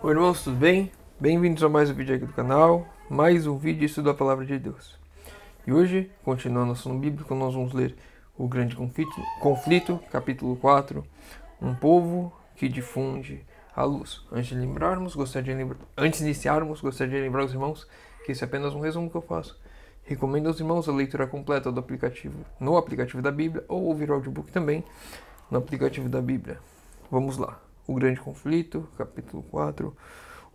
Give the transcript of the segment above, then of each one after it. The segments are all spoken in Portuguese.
Oi irmãos, tudo bem? Bem-vindos a mais um vídeo aqui do canal, mais um vídeo de estudo da Palavra de Deus. E hoje, continuando o assunto bíblico, nós vamos ler o Grande Conflito, capítulo 4, um povo que difunde a luz. Antes de iniciarmos, gostaria de lembrar os irmãos que esse é apenas um resumo que eu faço. Recomendo aos irmãos a leitura completa do aplicativo, no aplicativo da Bíblia, ou ouvir o audiobook também no aplicativo da Bíblia. Vamos lá. O Grande Conflito, capítulo 4,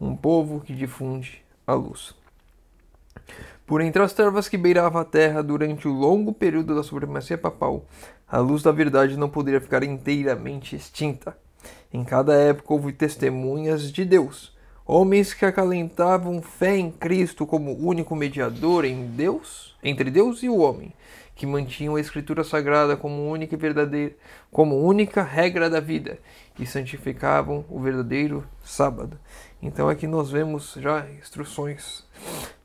um povo que difunde a luz. Por entre as trevas que beiravam a terra durante o longo período da supremacia papal, a luz da verdade não poderia ficar inteiramente extinta. Em cada época houve testemunhas de Deus, homens que acalentavam fé em Cristo como único mediador entre Deus e o homem, que mantinham a Escritura Sagrada como única e verdadeira, como única regra da vida, e santificavam o verdadeiro sábado. Então aqui nós vemos já instruções,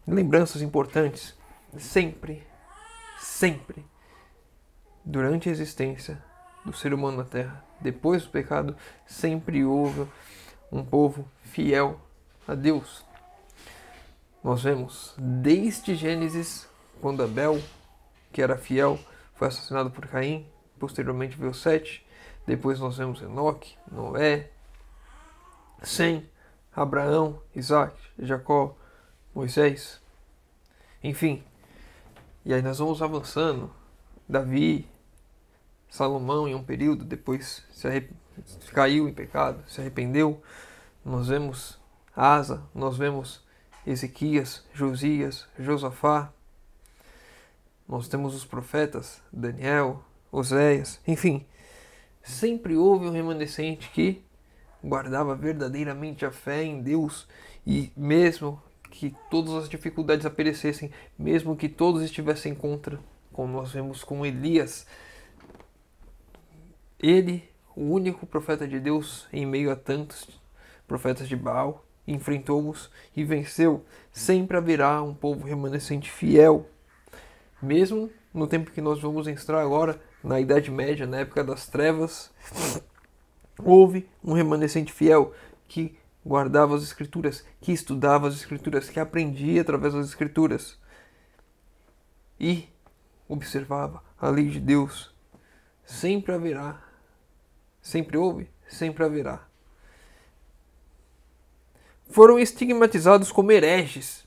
lembranças importantes. Sempre, durante a existência do ser humano na Terra, depois do pecado, sempre houve um povo fiel a Deus. Nós vemos desde Gênesis, quando Abel, que era fiel, foi assassinado por Caim, posteriormente veio Sete, depois nós vemos Enoque, Noé, Sem, Abraão, Isaac, Jacó, Moisés, enfim. E aí nós vamos avançando, Davi, Salomão em um período, depois caiu em pecado, se arrependeu. Nós vemos Asa, nós vemos Ezequias, Josias, Josafá. Nós temos os profetas, Daniel, Oséias, enfim. Sempre houve um remanescente que guardava verdadeiramente a fé em Deus, e mesmo que todas as dificuldades aparecessem, mesmo que todos estivessem contra, como nós vemos com Elias, ele, o único profeta de Deus em meio a tantos profetas de Baal, enfrentou-os e venceu. Sempre haverá um povo remanescente fiel. Mesmo no tempo que nós vamos entrar agora, na Idade Média, na época das trevas, houve um remanescente fiel que guardava as Escrituras, que estudava as Escrituras, que aprendia através das Escrituras e observava a lei de Deus. Sempre haverá, sempre houve, sempre haverá. Foram estigmatizados como hereges,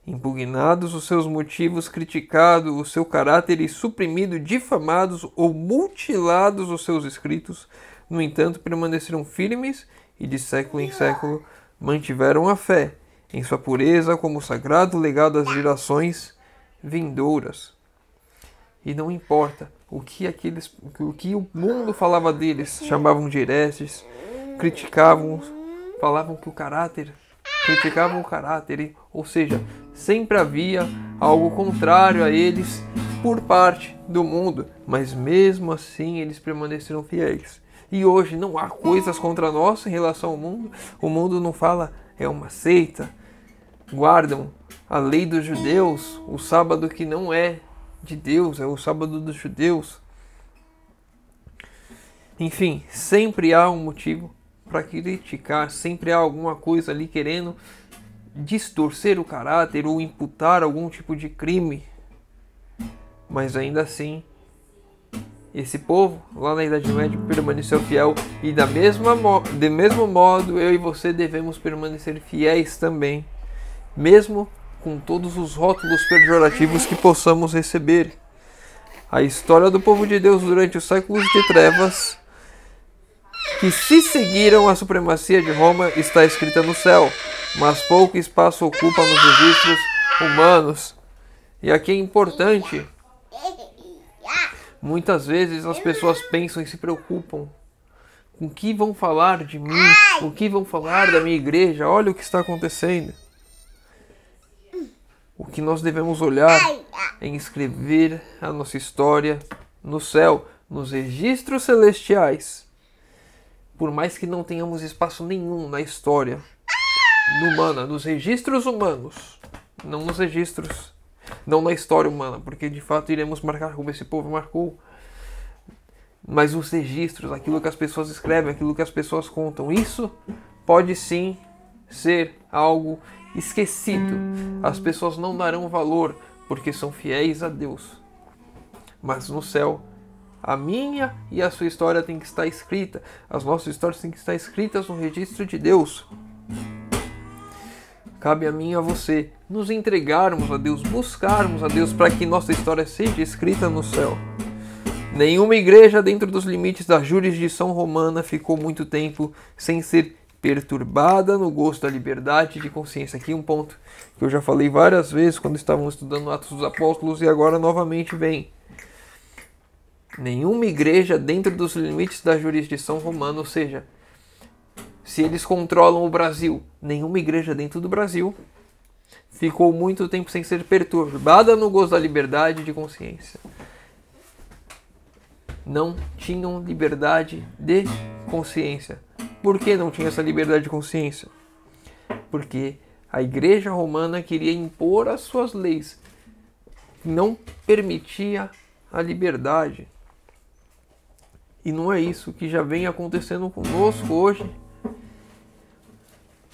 impugnados os seus motivos, criticado o seu caráter e suprimido, difamados ou mutilados os seus escritos. No entanto, permaneceram firmes e de século em século mantiveram a fé em sua pureza como sagrado legado às gerações vindouras. E não importa o que o mundo falava deles, chamavam de hereges, criticavam, falavam que criticavam o caráter, ou seja, sempre havia algo contrário a eles por parte do mundo, mas mesmo assim eles permaneceram fiéis. E hoje não há coisas contra nós em relação ao mundo. O mundo não fala, é uma seita, guardam a lei dos judeus, o sábado que não é de Deus, é o sábado dos judeus. Enfim, sempre há um motivo para criticar, sempre há alguma coisa ali querendo distorcer o caráter ou imputar algum tipo de crime. Mas ainda assim, esse povo, lá na Idade Média, permaneceu fiel, e do mesmo modo, eu e você devemos permanecer fiéis também, mesmo com todos os rótulos pejorativos que possamos receber. A história do povo de Deus durante os séculos de trevas, que se seguiram a supremacia de Roma, está escrita no céu, mas pouco espaço ocupa nos registros humanos. E aqui é importante, muitas vezes as pessoas pensam e se preocupam com o que vão falar de mim, o que vão falar da minha igreja. Olha o que está acontecendo. O que nós devemos olhar é escrever a nossa história no céu, nos registros celestiais. Por mais que não tenhamos espaço nenhum na história humana, nos registros humanos, não na história humana, porque de fato iremos marcar como esse povo marcou, mas os registros, aquilo que as pessoas escrevem, aquilo que as pessoas contam, isso pode sim ser algo esquecido. As pessoas não darão valor porque são fiéis a Deus. Mas no céu, a minha e a sua história tem que estar escrita. As nossas histórias têm que estar escritas no registro de Deus. Cabe a mim e a você nos entregarmos a Deus, buscarmos a Deus para que nossa história seja escrita no céu. Nenhuma igreja dentro dos limites da jurisdição romana ficou muito tempo sem ser perturbada no gosto da liberdade de consciência. Aqui um ponto que eu já falei várias vezes quando estávamos estudando Atos dos Apóstolos e agora novamente vem. Nenhuma igreja dentro dos limites da jurisdição romana, ou seja, se eles controlam o Brasil, nenhuma igreja dentro do Brasil ficou muito tempo sem ser perturbada no gozo da liberdade de consciência. Não tinham liberdade de consciência. Por que não tinha essa liberdade de consciência? Porque a igreja romana queria impor as suas leis, não permitia a liberdade. E não é isso que já vem acontecendo conosco hoje.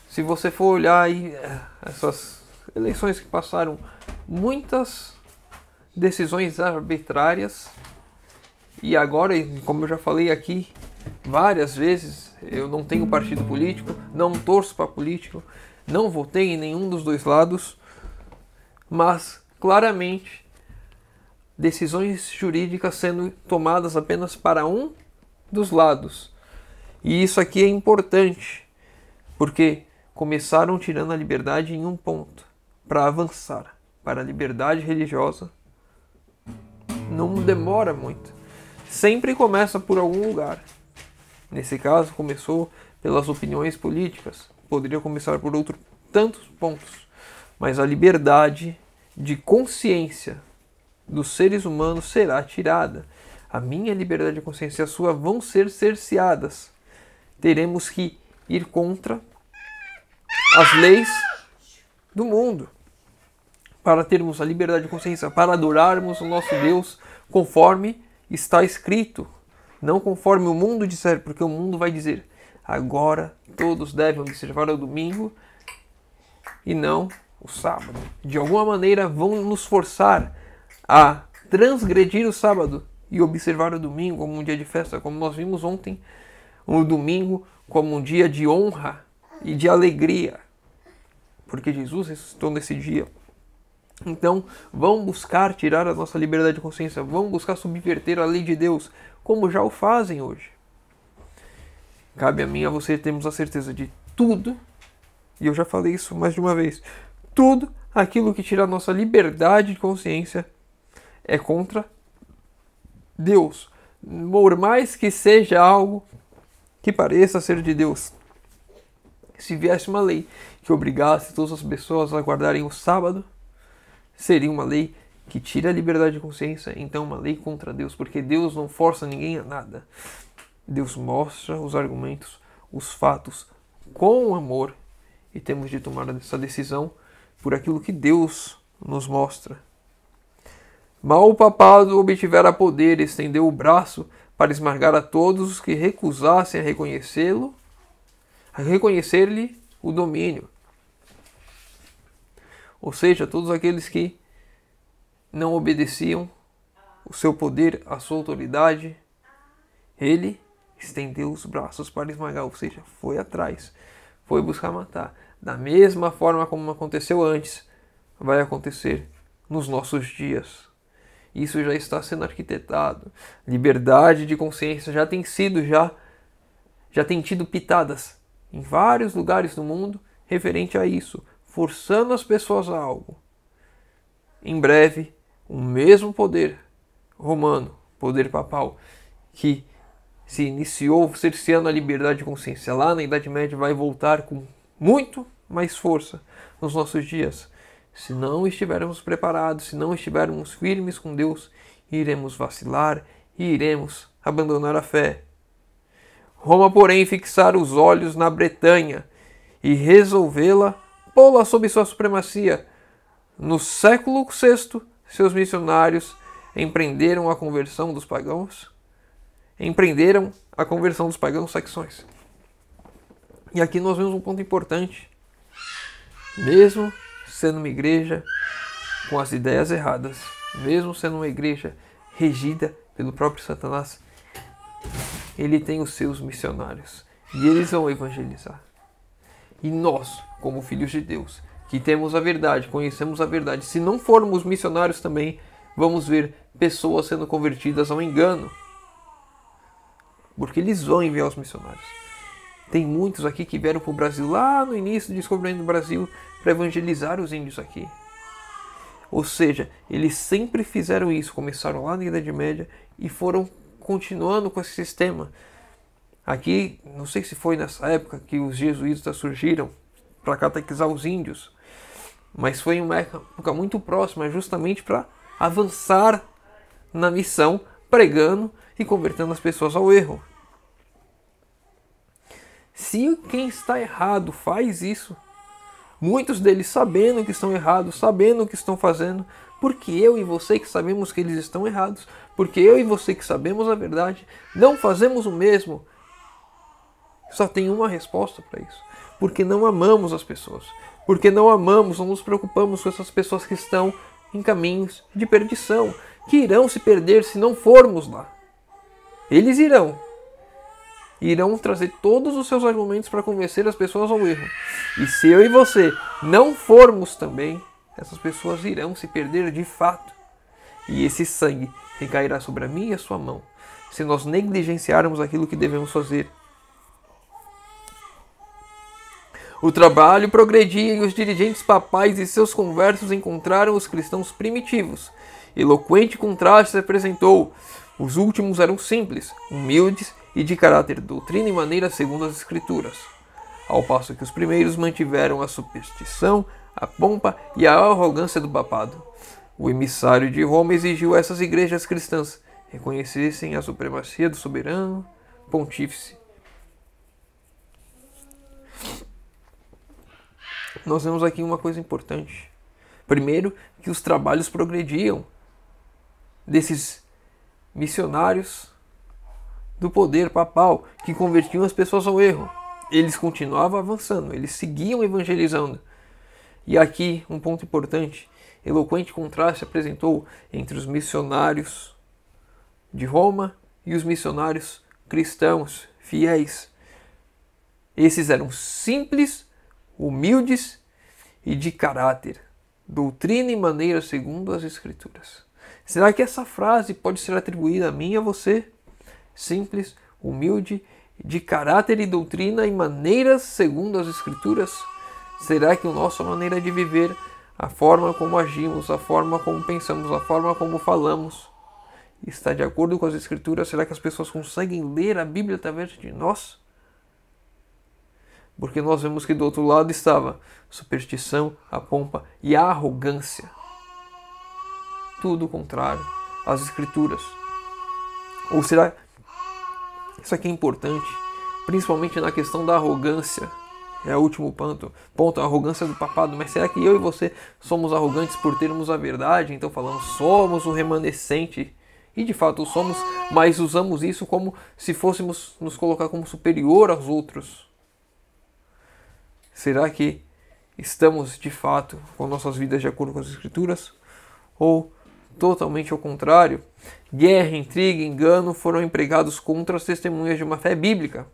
Se você for olhar aí essas eleições que passaram, muitas decisões arbitrárias. E agora, como eu já falei aqui várias vezes, eu não tenho partido político, não torço para político, não votei em nenhum dos dois lados, mas claramente decisões jurídicas sendo tomadas apenas para um dos lados. E isso aqui é importante, porque começaram tirando a liberdade em um ponto, para avançar para a liberdade religiosa. Não demora muito. Sempre começa por algum lugar. Nesse caso, começou pelas opiniões políticas. Poderia começar por tantos pontos. Mas a liberdade de consciência dos seres humanos será tirada. A minha liberdade de consciência e a sua vão ser cerceadas. Teremos que ir contra as leis do mundo para termos a liberdade de consciência, para adorarmos o nosso Deus conforme está escrito, não conforme o mundo disser, porque o mundo vai dizer: agora todos devem observar o domingo e não o sábado. De alguma maneira vão nos forçar a transgredir o sábado e observar o domingo como um dia de festa, como nós vimos ontem, o domingo como um dia de honra e de alegria, porque Jesus ressuscitou nesse dia. Então, vão buscar tirar a nossa liberdade de consciência, vão buscar subverter a lei de Deus, como já o fazem hoje. Cabe a mim e a você termos a certeza de tudo, e eu já falei isso mais de uma vez, tudo aquilo que tira a nossa liberdade de consciência é contra Deus, por mais que seja algo que pareça ser de Deus. Se viesse uma lei que obrigasse todas as pessoas a guardarem o sábado, seria uma lei que tira a liberdade de consciência, então uma lei contra Deus, porque Deus não força ninguém a nada. Deus mostra os argumentos, os fatos, com amor, e temos de tomar essa decisão por aquilo que Deus nos mostra. Mal o papado obtivera poder, estendeu o braço para esmagar a todos os que recusassem a reconhecê-lo, a reconhecer-lhe o domínio. Ou seja, todos aqueles que não obedeciam o seu poder, a sua autoridade, ele estendeu os braços para esmagar, ou seja, foi atrás, foi buscar matar. Da mesma forma como aconteceu antes, vai acontecer nos nossos dias. Isso já está sendo arquitetado. Liberdade de consciência já tem tido pitadas em vários lugares do mundo referente a isso, forçando as pessoas a algo. Em breve, o mesmo poder romano, poder papal, que se iniciou cerceando a liberdade de consciência lá na Idade Média, vai voltar com muito mais força nos nossos dias. Se não estivermos preparados, se não estivermos firmes com Deus, iremos vacilar e iremos abandonar a fé. Roma, porém, fixara os olhos na Bretanha e resolvê-la pô-la sob sua supremacia. No século VI, seus missionários empreenderam a conversão dos pagãos saxões. E aqui nós vemos um ponto importante. Mesmo sendo uma igreja com as ideias erradas, mesmo sendo uma igreja regida pelo próprio Satanás, ele tem os seus missionários e eles vão evangelizar. E nós, como filhos de Deus, que temos a verdade, conhecemos a verdade, se não formos missionários também, vamos ver pessoas sendo convertidas ao engano. Porque eles vão enviar os missionários. Tem muitos aqui que vieram para o Brasil lá no início do descobrimento do Brasil para evangelizar os índios aqui. Ou seja, eles sempre fizeram isso, começaram lá na Idade Média e foram continuando com esse sistema. Aqui, não sei se foi nessa época que os jesuítas surgiram para catequizar os índios, mas foi uma época muito próxima, justamente para avançar na missão, pregando e convertendo as pessoas ao erro. Se quem está errado faz isso, muitos deles sabendo que estão errados, sabendo o que estão fazendo, porque eu e você que sabemos que eles estão errados, porque eu e você que sabemos a verdade, não fazemos o mesmo, só tem uma resposta para isso. Porque não amamos as pessoas. Porque não amamos, não nos preocupamos com essas pessoas que estão em caminhos de perdição, que irão se perder se não formos lá. Eles irão trazer todos os seus argumentos para convencer as pessoas ao erro. E se eu e você não formos também, essas pessoas irão se perder de fato. E esse sangue recairá sobre a minha e a sua mão, se nós negligenciarmos aquilo que devemos fazer. O trabalho progredia e os dirigentes papais e seus conversos encontraram os cristãos primitivos. Eloquente contraste se apresentou. Os últimos eram simples, humildes e de caráter, doutrina e maneira segundo as Escrituras. Ao passo que os primeiros mantiveram a superstição, a pompa e a arrogância do papado. O emissário de Roma exigiu a essas igrejas cristãs reconhecessem a supremacia do soberano pontífice. Nós vemos aqui uma coisa importante. Primeiro, que os trabalhos progrediam desses missionários do poder papal que convertiam as pessoas ao erro. Eles continuavam avançando, eles seguiam evangelizando. E aqui um ponto importante, eloquente contraste apresentou entre os missionários de Roma e os missionários cristãos, fiéis. Esses eram simples, humildes e de caráter, doutrina e maneira segundo as Escrituras. Será que essa frase pode ser atribuída a mim e a você? Simples, humilde, de caráter e doutrina e maneiras segundo as Escrituras? Será que a nossa maneira de viver, a forma como agimos, a forma como pensamos, a forma como falamos, está de acordo com as Escrituras? Será que as pessoas conseguem ler a Bíblia através de nós? Porque nós vemos que do outro lado estava a superstição, a pompa e a arrogância. Tudo o contrário às Escrituras. Ou será... Isso aqui é importante, principalmente na questão da arrogância. É o último ponto, a arrogância do papado. Mas será que eu e você somos arrogantes por termos a verdade? Então falamos, somos o remanescente. E de fato somos, mas usamos isso como se fôssemos nos colocar como superior aos outros. Será que estamos de fato com nossas vidas de acordo com as Escrituras? Ou totalmente ao contrário? Guerra, intriga, engano foram empregados contra as testemunhas de uma fé bíblica,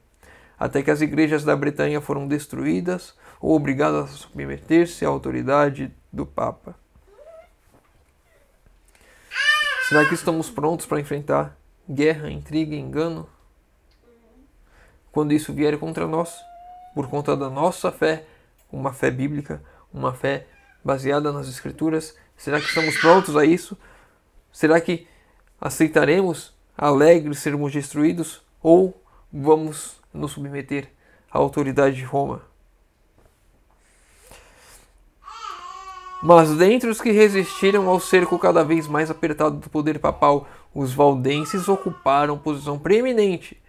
até que as igrejas da Bretanha foram destruídas ou obrigadas a submeter-se à autoridade do Papa. Será que estamos prontos para enfrentar guerra, intriga e engano quando isso vier contra nós? Por conta da nossa fé, uma fé bíblica, uma fé baseada nas Escrituras. Será que estamos prontos a isso? Será que aceitaremos alegres sermos destruídos? Ou vamos nos submeter à autoridade de Roma? Mas dentre os que resistiram ao cerco cada vez mais apertado do poder papal, os valdenses ocuparam posição preeminente.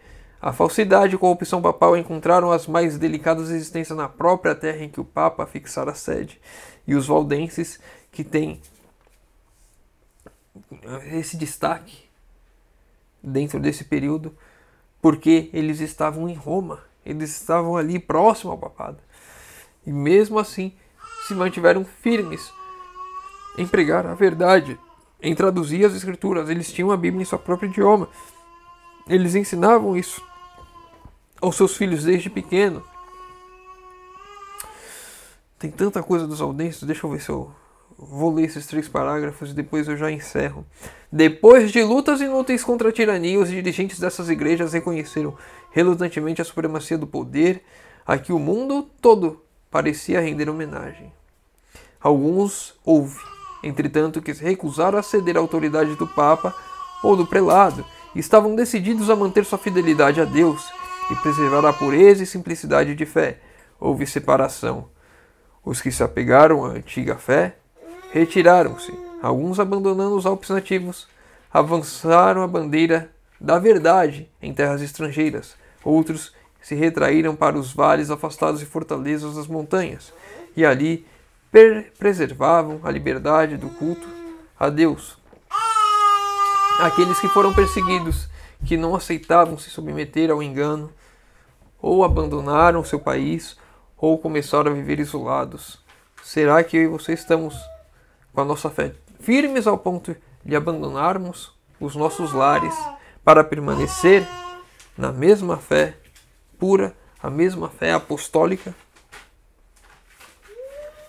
A falsidade e corrupção papal encontraram as mais delicadas existências na própria terra em que o Papa fixara a sede. E os valdenses, que têm esse destaque dentro desse período, porque eles estavam em Roma, eles estavam ali próximo ao papado. E mesmo assim, se mantiveram firmes em pregar a verdade, em traduzir as escrituras. Eles tinham a Bíblia em seu próprio idioma. Eles ensinavam isso aos seus filhos desde pequeno. Tem tanta coisa dos valdenses, deixa eu ver se eu vou ler esses 3 parágrafos e depois eu já encerro. Depois de lutas inúteis contra a tirania, os dirigentes dessas igrejas reconheceram relutantemente a supremacia do poder a que o mundo todo parecia render homenagem. Alguns houve, entretanto, que se recusaram a ceder à autoridade do Papa ou do prelado e estavam decididos a manter sua fidelidade a Deus e preservar a pureza e simplicidade de fé. Houve separação. Os que se apegaram à antiga fé retiraram-se, alguns abandonando os Alpes nativos, avançaram a bandeira da verdade em terras estrangeiras, outros se retraíram para os vales afastados e fortalezas das montanhas, e ali preservavam a liberdade do culto a Deus. Aqueles que foram perseguidos, que não aceitavam se submeter ao engano, ou abandonaram seu país, ou começaram a viver isolados. Será que eu e você estamos com a nossa fé firmes ao ponto de abandonarmos os nossos lares para permanecer na mesma fé pura, a mesma fé apostólica?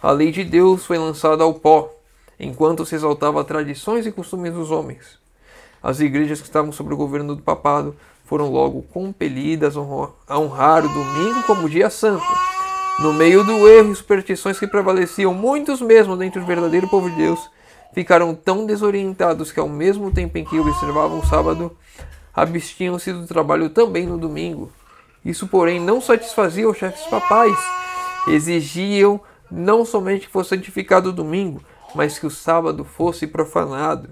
A lei de Deus foi lançada ao pó, enquanto se exaltava tradições e costumes dos homens. As igrejas que estavam sob o governo do papado foram logo compelidas a honrar o domingo como dia santo. No meio do erro e superstições que prevaleciam, muitos mesmo dentre o verdadeiro povo de Deus ficaram tão desorientados que, ao mesmo tempo em que observavam o sábado, abstinham-se do trabalho também no domingo. Isso, porém, não satisfazia os chefes papais. Exigiam não somente que fosse santificado o domingo, mas que o sábado fosse profanado.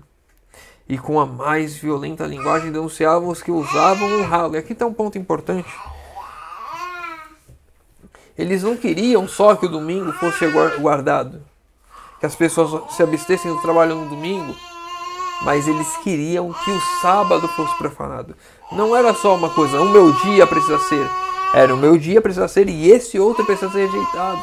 E com a mais violenta linguagem denunciavam os que ousavam honrá-lo. E aqui está um ponto importante. Eles não queriam só que o domingo fosse guardado, que as pessoas se abstessem do trabalho no domingo, mas eles queriam que o sábado fosse profanado. Não era só uma coisa, o meu dia precisa ser. Era o meu dia precisa ser e esse outro precisa ser rejeitado.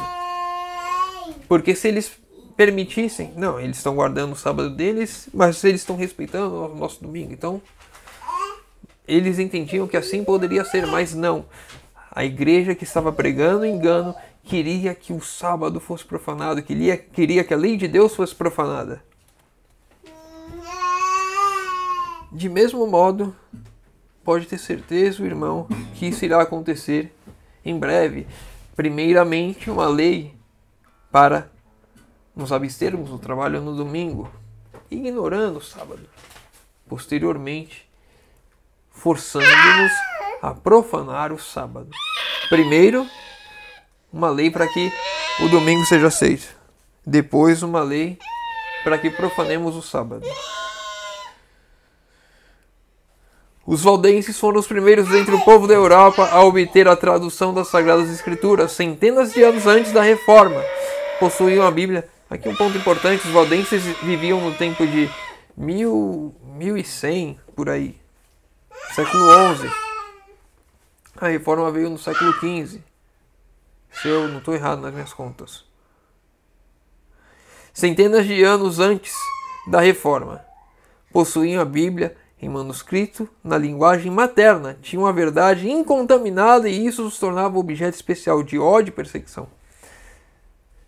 Porque se eles permitissem, não, eles estão guardando o sábado deles, mas eles estão respeitando o nosso domingo. Então, eles entendiam que assim poderia ser, mas não. A igreja que estava pregando engano queria que o sábado fosse profanado, queria que a lei de Deus fosse profanada. De mesmo modo, pode ter certeza, irmão, que isso irá acontecer em breve. Primeiramente, uma lei para nos abstermos do trabalho no domingo, ignorando o sábado. Posteriormente, forçando-nos a profanar o sábado. Primeiro, uma lei para que o domingo seja aceito. Depois, uma lei para que profanemos o sábado. Os valdenses foram os primeiros entre o povo da Europa a obter a tradução das Sagradas Escrituras. Centenas de anos antes da Reforma, possuíam a Bíblia. Aqui um ponto importante, os valdenses viviam no tempo de 1100, por aí. Século XI. A Reforma veio no século XV. Se eu não estou errado nas minhas contas. Centenas de anos antes da Reforma, possuíam a Bíblia em manuscrito, na linguagem materna. Tinham a verdade incontaminada e isso os tornava objeto especial de ódio e perseguição.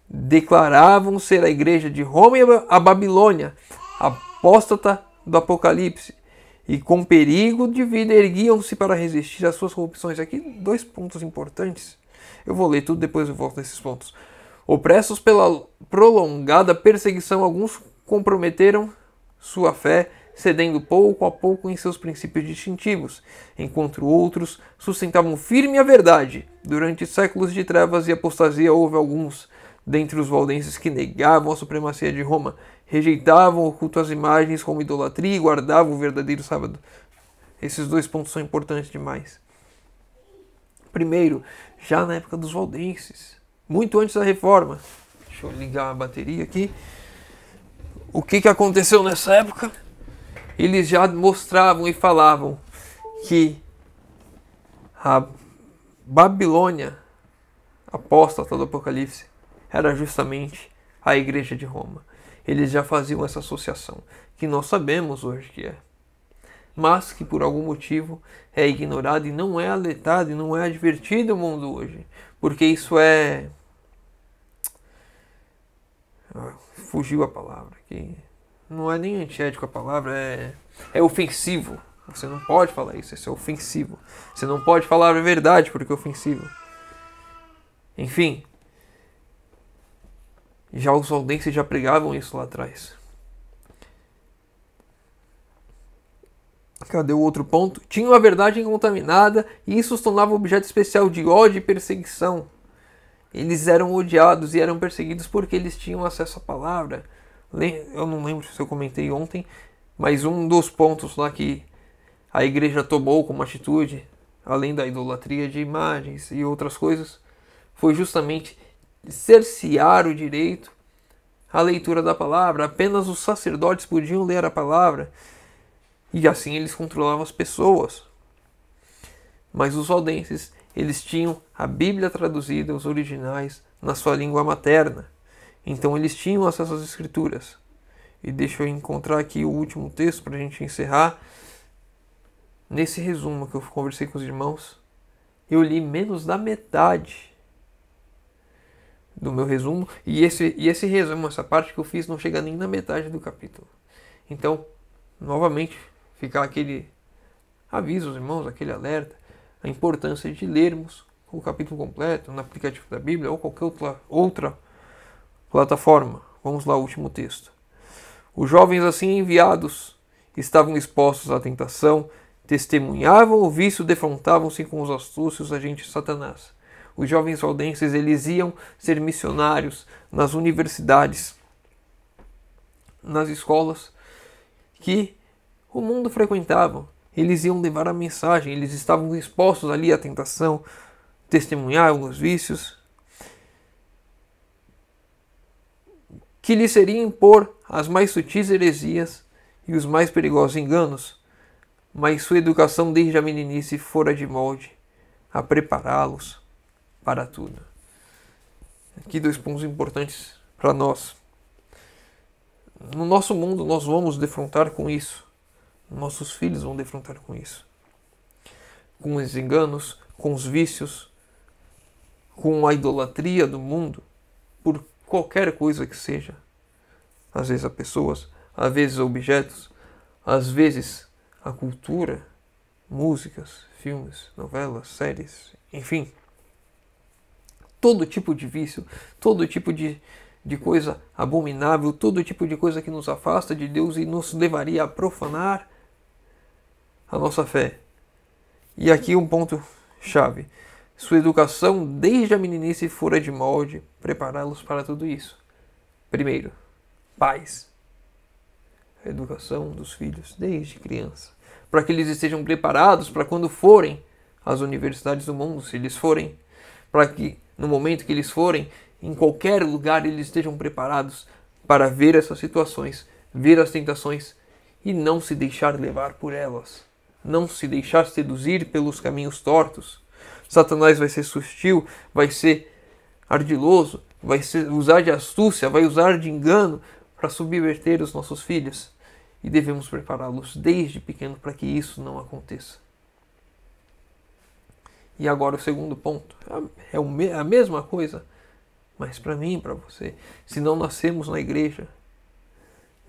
Declaravam ser a igreja de Roma e a Babilônia, apóstata do Apocalipse, e com perigo de vida erguiam-se para resistir às suas corrupções. Aqui 2 pontos importantes. Eu vou ler tudo, depois eu volto nesses pontos. Opressos pela prolongada perseguição, alguns comprometeram sua fé, cedendo pouco a pouco em seus princípios distintivos, enquanto outros sustentavam firme a verdade. Durante séculos de trevas e apostasia houve alguns dentre os valdenses que negavam a supremacia de Roma, rejeitavam o culto às imagens como idolatria e guardavam o verdadeiro sábado. Esses 2 pontos são importantes demais. Primeiro, já na época dos valdenses, muito antes da Reforma. Deixa eu ligar a bateria aqui. O que aconteceu nessa época? Eles já mostravam e falavam que a Babilônia, apóstata do Apocalipse, era justamente a Igreja de Roma. Eles já faziam essa associação, que nós sabemos hoje que é, mas que por algum motivo é ignorado e não é alertado e não é advertido no mundo hoje, porque isso é... fugiu a palavra, que não é nem antiético a palavra, é ofensivo. Você não pode falar isso é ofensivo. Você não pode falar a verdade porque é ofensivo. Enfim, já os valdenses já pregavam isso lá atrás. Cadê o outro ponto? Tinham a verdade incontaminada e isso os tornava objeto especial de ódio e perseguição. Eles eram odiados e eram perseguidos porque eles tinham acesso à palavra. Eu não lembro se eu comentei ontem, mas um dos pontos lá que a igreja tomou como atitude, além da idolatria de imagens e outras coisas, foi justamente cercear o direito à leitura da palavra. Apenas os sacerdotes podiam ler a palavra e assim eles controlavam as pessoas. Mas os valdenses, eles tinham a Bíblia traduzida, os originais, na sua língua materna. Então eles tinham acesso às escrituras. E deixa eu encontrar aqui o último texto para a gente encerrar. Nesse resumo que eu conversei com os irmãos, eu li menos da metade do meu resumo. E esse resumo, essa parte que eu fiz, não chega nem na metade do capítulo. Então, novamente, ficar aquele aviso aos irmãos, aquele alerta, a importância de lermos o capítulo completo no aplicativo da Bíblia ou qualquer outra plataforma. Vamos lá, o último texto. Os jovens assim enviados estavam expostos à tentação, testemunhavam o vício, defrontavam-se com os astúcios agentes de Satanás. Os jovens valdenses, eles iam ser missionários nas universidades, nas escolas que o mundo frequentava. Eles iam levar a mensagem, eles estavam expostos ali à tentação, testemunhavam os vícios, que lhes seriam impor as mais sutis heresias e os mais perigosos enganos, mas sua educação desde a meninice fora de molde a prepará-los para tudo. Aqui 2 pontos importantes para nós. No nosso mundo nós vamos defrontar com isso. Nossos filhos vão defrontar com isso. Com os enganos, com os vícios, com a idolatria do mundo, por qualquer coisa que seja. Às vezes a pessoas, às vezes a objetos, às vezes a cultura, músicas, filmes, novelas, séries, enfim. Todo tipo de vício, todo tipo de coisa abominável, todo tipo de coisa que nos afasta de Deus e nos levaria a profanar a nossa fé. E aqui um ponto chave. Sua educação desde a meninice fora de molde, prepará-los para tudo isso. Primeiro, pais. A educação dos filhos desde criança. Para que eles estejam preparados para quando forem às universidades do mundo, se eles forem, para que no momento que eles forem, em qualquer lugar eles estejam preparados para ver essas situações, ver as tentações e não se deixar levar por elas. Não se deixar seduzir pelos caminhos tortos. Satanás vai ser sutil, vai ser ardiloso, vai usar de astúcia, vai usar de engano para subverter os nossos filhos. E devemos prepará-los desde pequeno para que isso não aconteça. E agora o segundo ponto. É a mesma coisa, mas para mim e para você. Se não nascemos na igreja,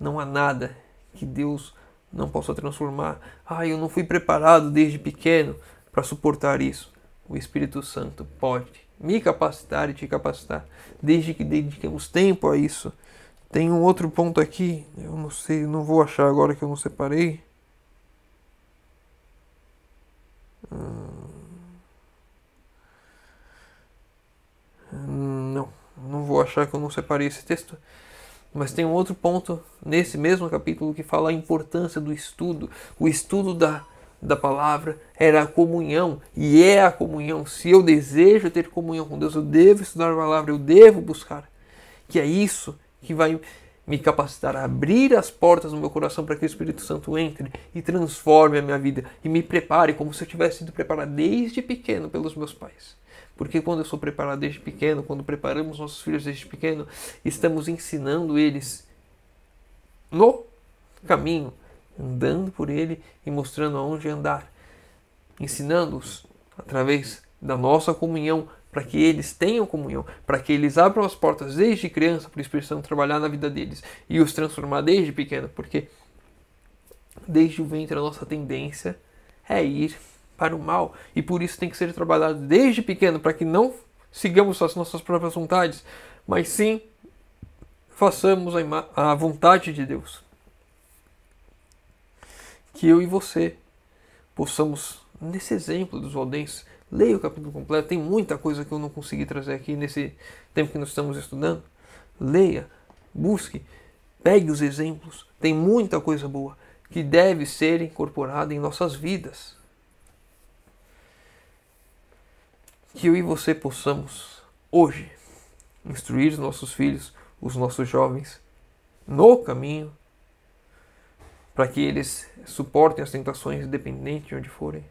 não há nada que Deus não possa transformar. Eu não fui preparado desde pequeno para suportar isso. O Espírito Santo pode me capacitar e te capacitar, desde que dediquemos tempo a isso. Tem um outro ponto aqui, eu não sei, não vou achar agora que eu não separei. Não vou achar que eu não separei esse texto. Mas tem um outro ponto nesse mesmo capítulo que fala a importância do estudo. O estudo da palavra era a comunhão, e é a comunhão. Se eu desejo ter comunhão com Deus, eu devo estudar a palavra, eu devo buscar. Que é isso que vai me capacitar a abrir as portas do meu coração para que o Espírito Santo entre e transforme a minha vida e me prepare como se eu tivesse sido preparado desde pequeno pelos meus pais. Porque quando eu sou preparado desde pequeno, quando preparamos nossos filhos desde pequeno, estamos ensinando eles no caminho, andando por ele e mostrando aonde andar, ensinando-os através da nossa comunhão, para que eles tenham comunhão, para que eles abram as portas desde criança, por isso precisamos trabalhar na vida deles e os transformar desde pequeno, porque desde o ventre a nossa tendência é ir para o mal, e por isso tem que ser trabalhado desde pequeno, para que não sigamos as nossas próprias vontades, mas sim façamos a vontade de Deus. Que eu e você possamos, nesse exemplo dos valdenses, leia o capítulo completo, tem muita coisa que eu não consegui trazer aqui nesse tempo que nós estamos estudando. Leia, busque, pegue os exemplos, tem muita coisa boa que deve ser incorporada em nossas vidas. Que eu e você possamos, hoje, instruir os nossos filhos, os nossos jovens, no caminho, para que eles suportem as tentações independente de onde forem.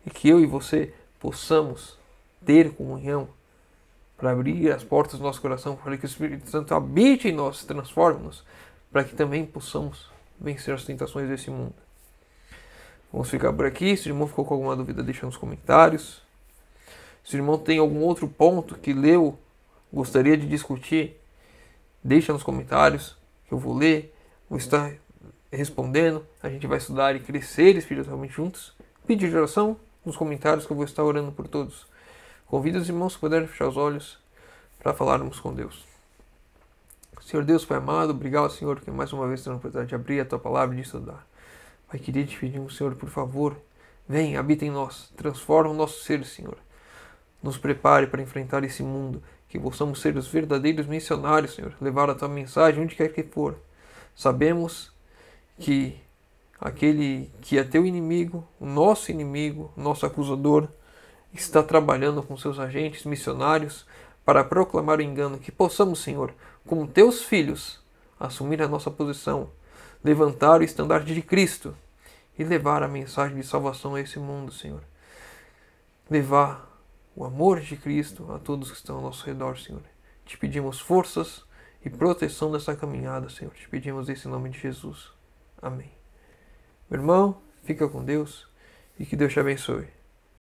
E que eu e você possamos ter comunhão para abrir as portas do nosso coração, para que o Espírito Santo habite em nós, transforme-nos, para que também possamos vencer as tentações desse mundo. Vamos ficar por aqui. Se o irmão ficou com alguma dúvida, deixa nos comentários. Se o irmão tem algum outro ponto que leu, gostaria de discutir, deixa nos comentários, que eu vou ler, vou estar respondendo. A gente vai estudar e crescer espiritualmente juntos. Pedir de oração nos comentários, que eu vou estar orando por todos. Convido os irmãos, se puderem, fechar os olhos para falarmos com Deus. Senhor Deus, Pai amado, obrigado, Senhor, que mais uma vez temos a oportunidade de abrir a Tua Palavra e de estudar. Pai querido, te pedimos, Senhor, por favor, vem, habita em nós, transforma o nosso ser, Senhor. Nos prepare para enfrentar esse mundo, que possamos ser os verdadeiros missionários, Senhor, levar a Tua mensagem onde quer que for. Sabemos que aquele que é Teu inimigo, o nosso acusador, está trabalhando com seus agentes missionários para proclamar o engano, que possamos, Senhor, como Teus filhos, assumir a nossa posição, levantar o estandarte de Cristo e levar a mensagem de salvação a esse mundo, Senhor. Levar o amor de Cristo a todos que estão ao nosso redor, Senhor. Te pedimos forças e proteção nessa caminhada, Senhor. Te pedimos isso em nome de Jesus. Amém. Meu irmão, fica com Deus e que Deus te abençoe.